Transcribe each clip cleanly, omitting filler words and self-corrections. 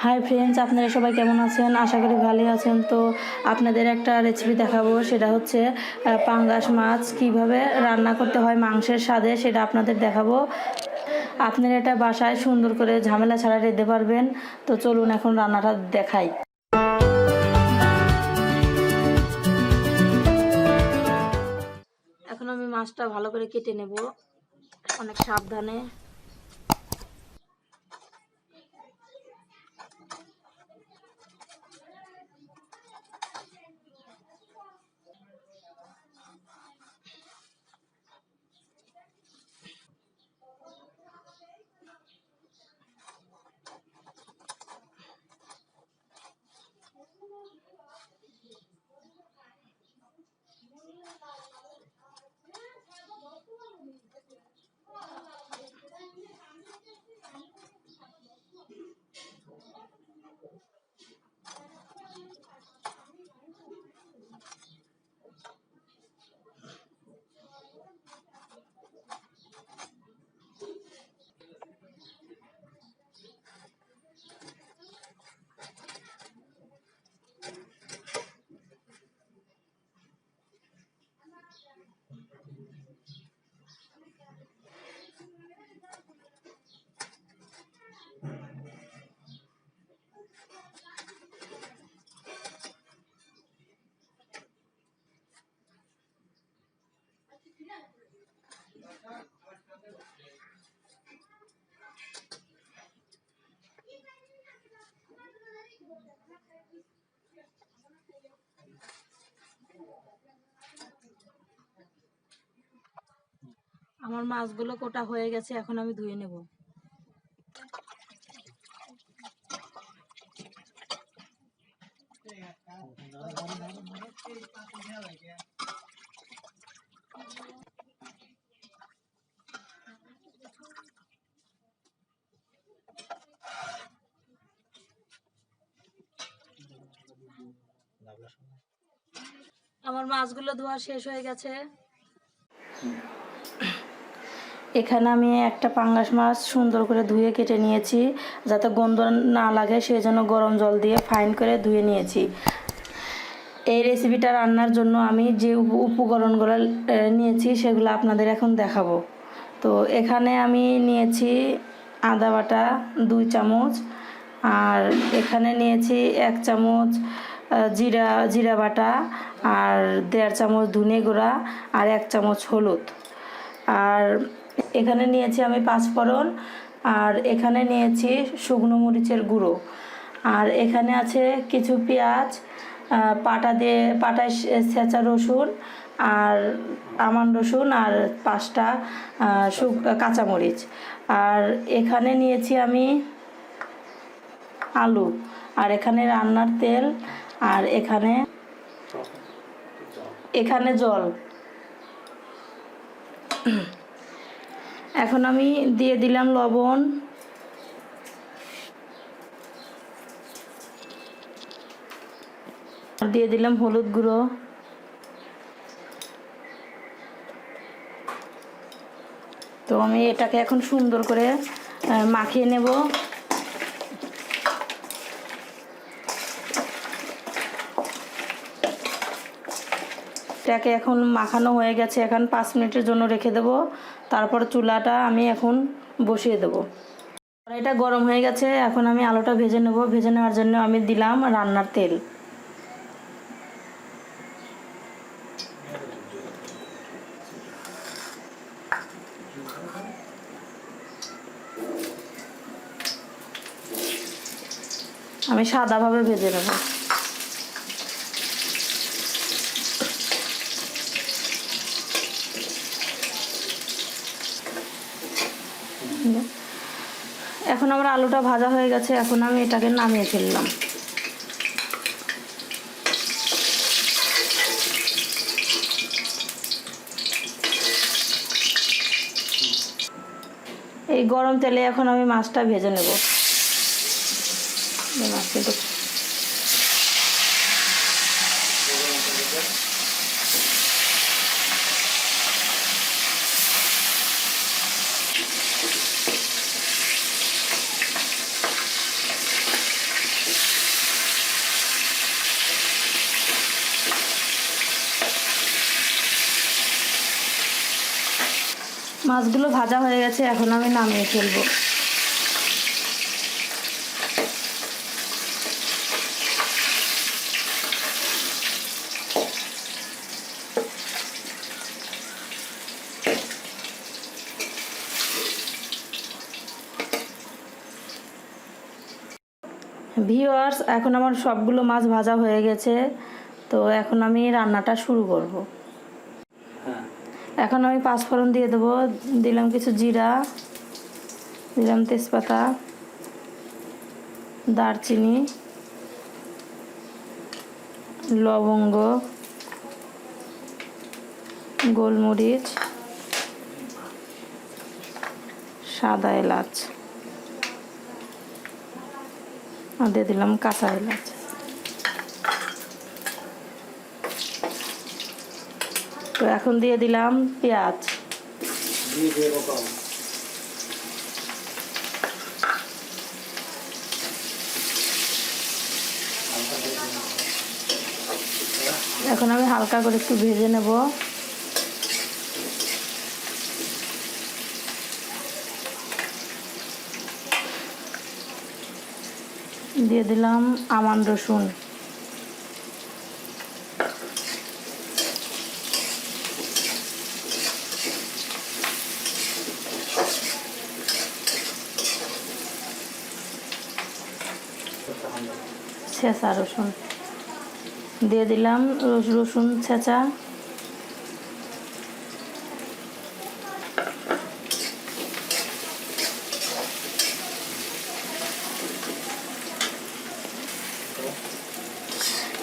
Hi friends, আপনারা সবাই কেমন আছেন? আশা করি ভালোই আছেন। তো আপনাদের একটা রেসিপি দেখাবো, সেটা হচ্ছে পাঙ্গাস মাছ কিভাবে রান্না করতে হয় মাংসের স্বাদে, সেটা আপনাদের দেখাবো। আপনারা এটা বাসায় সুন্দর করে ঝামেলা ছাড়া রেঁধে পারবেন। তো চলুন এখন রান্নাটা দেখাই। এখন আমি মাছটা ভালো করে কেটে নেব, অনেক সাবধানে। আমার মাছগুলো কোটা হয়ে গেছে, এখন আমি ধুয়ে নেব। আমার মাছগুলো ধোয়া শেষ হয়ে গেছে। এখানে আমি একটা পাঙ্গাস মাছ সুন্দর করে ধুয়ে কেটে নিয়েছি, যাতে গন্ধ না লাগে সেই জন্য গরম জল দিয়ে ফাইন করে ধুয়ে নিয়েছি। এই রেসিপিটা রান্নার জন্য আমি যে উপকরণগুলো নিয়েছি সেগুলো আপনাদের এখন দেখাবো। তো এখানে আমি নিয়েছি আদা বাটা 2 চামচ, আর এখানে নিয়েছি 1 চামচ জিরা বাটা, আর 1.5 চামচ ধনে গুঁড়া, আর 1 চামচ হলুদ। আর এখানে নিয়েছি আমি 5 ফোড়ন, আর এখানে নিয়েছি শুকনো মরিচের গুঁড়ো, আর এখানে আছে কিছু পেঁয়াজ পাটায় ছেঁচা রসুন, আর আমান রসুন, আর 5টা কাঁচামরিচ। আর এখানে নিয়েছি আমি আলু, আর এখানে রান্নার তেল, আর এখানে জল। এখন আমি দিয়ে দিলাম লবণ, দিয়ে দিলাম হলুদ গুঁড়ো, তো আমি এটাকে এখন সুন্দর করে মাখিয়ে নেব। এটাকে এখন মাখানো হয়ে গেছে, এখন 5 মিনিটের জন্য রেখে দেব। তারপর চুলাটা আমি এখন বসিয়ে দেব। এটা গরম হয়ে গেছে, এখন আমি আলুটা ভেজে নেব। ভেজে নেওয়ার জন্য আমি দিলাম রান্নার তেল। আমি সাদাভাবে ভেজে নেব। এখন আমার আলুটা ভাজা হয়ে গেছে, এখন আমি এটাকে নামিয়ে ফেললাম। এই গরম তেলে এখন আমি মাছটা ভেজে নেব। মাছ কিন্তু মাছগুলো ভাজা হয়ে গেছে, এখন আমি নামিয়ে ফেলবো। ভিউয়ার্স, এখন আমার সবগুলো মাছ ভাজা হয়ে গেছে, তো এখন আমি রান্নাটা শুরু করব। এখন আমি পাঁচফোড়ন দিয়ে দেবো, দিলাম কিছু জিরা, দিলাম তেজপাতা, দারচিনি, লবঙ্গ, গোলমরিচ, সাদা এলাচ, আর দিয়ে দিলাম কাঁচা এলাচ। তো এখন দিয়ে দিলাম পেঁয়াজ। এখন আমি হালকা করে একটু ভেজে নেব। দিয়ে দিলাম আমান রসুন, ছেঁচা রসুন, দিয়ে দিলাম রসুন ছেঁচা,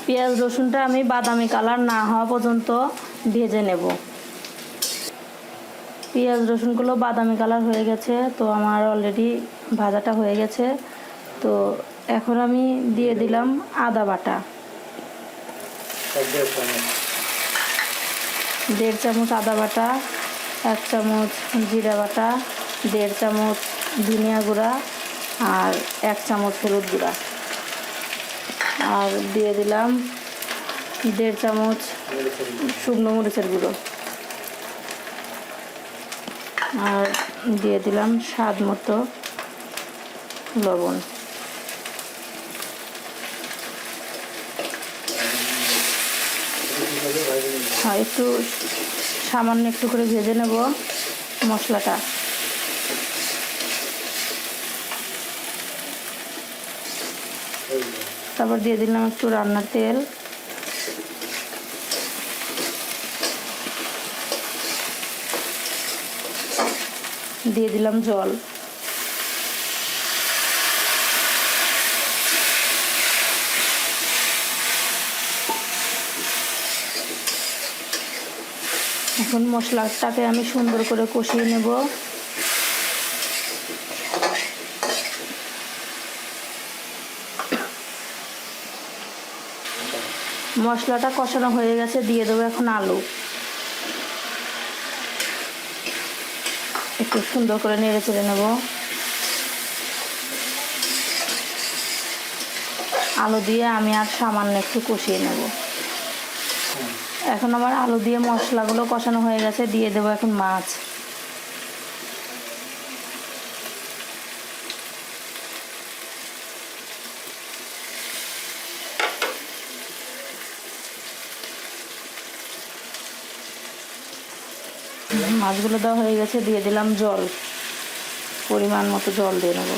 পেঁয়াজ রসুনটা আমি বাদামি কালার না হওয়া পর্যন্ত ভেজে নেব। পেঁয়াজ রসুনগুলো বাদামি কালার হয়ে গেছে, তো আমার অলরেডি ভাজাটা হয়ে গেছে। তো এখন আমি দিয়ে দিলাম আদা বাটা, 1.5 চামচ আদা বাটা, 1 চামচ জিরা বাটা, 1.5 চামচ ধনিয়া গুঁড়া, আর 1 চামচ হলুদ গুঁড়া, আর দিয়ে দিলাম 1.5 চামচ শুকনো মরিচের গুঁড়ো, আর দিয়ে দিলাম স্বাদ মতো লবণ। হ্যাঁ, একটু সামান্য একটু করে ভেজে নেব মশলাটা। তারপর দিয়ে দিলাম একটু রান্নার তেল, দিয়ে দিলাম জল। এখন মশলাটাকে আমি সুন্দর করে কষিয়ে নেব। মশলাটা কষানো হয়ে গেছে, দিয়ে দেবো এখন আলু। একটু সুন্দর করে নেড়ে চেড়ে নেব। আলু দিয়ে আমি আর সামান্য একটু কষিয়ে নেব। এখন আমার আলু দিয়ে মশলাগুলো কষানো হয়ে গেছে, দিয়ে দেবো এখন মাছ। মাছগুলো দেওয়া হয়ে গেছে, দিয়ে দিলাম জল, পরিমাণ মতো জল দিয়ে নেব।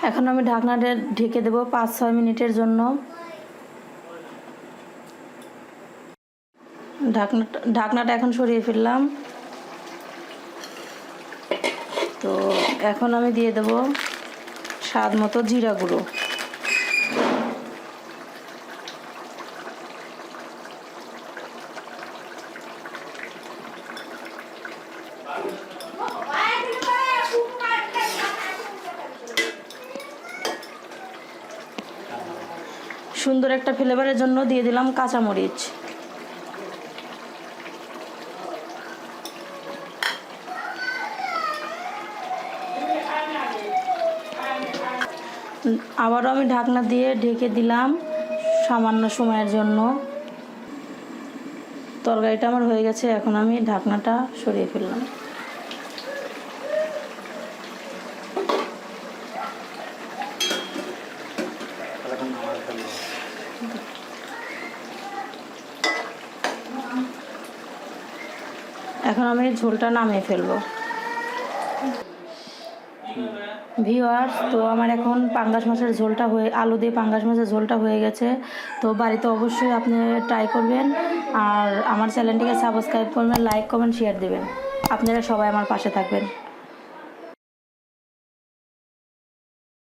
এখন আমি ঢাকনাটা ঢেকে দেবো 5-6 মিনিটের জন্য। ঢাকনাটা এখন সরিয়ে ফেললাম। তো এখন আমি দিয়ে দেবো স্বাদ মতো জিরা গুঁড়ো, সুন্দর একটা ফ্লেভারের জন্য দিয়ে দিলাম কাঁচামরিচ। আবারও আমি ঢাকনা দিয়ে ঢেকে দিলাম সামান্য সময়ের জন্য। তরকারিটা আমার হয়ে গেছে, এখন আমি ঢাকনাটা সরিয়ে ফেললাম। এখন আমি ঝোলটা নামিয়ে ফেলবো। ভিউয়ার্স, তো আমার এখন পাঙ্গাস মাছের ঝোলটা আলু দিয়ে পাঙ্গাস মাছের ঝোলটা হয়ে গেছে। তো বাড়িতে অবশ্যই আপনি ট্রাই করবেন, আর আমার চ্যানেলটিকে সাবস্ক্রাইব করবেন, লাইক কমেন্ট শেয়ার দেবেন। আপনারা সবাই আমার পাশে থাকবেন।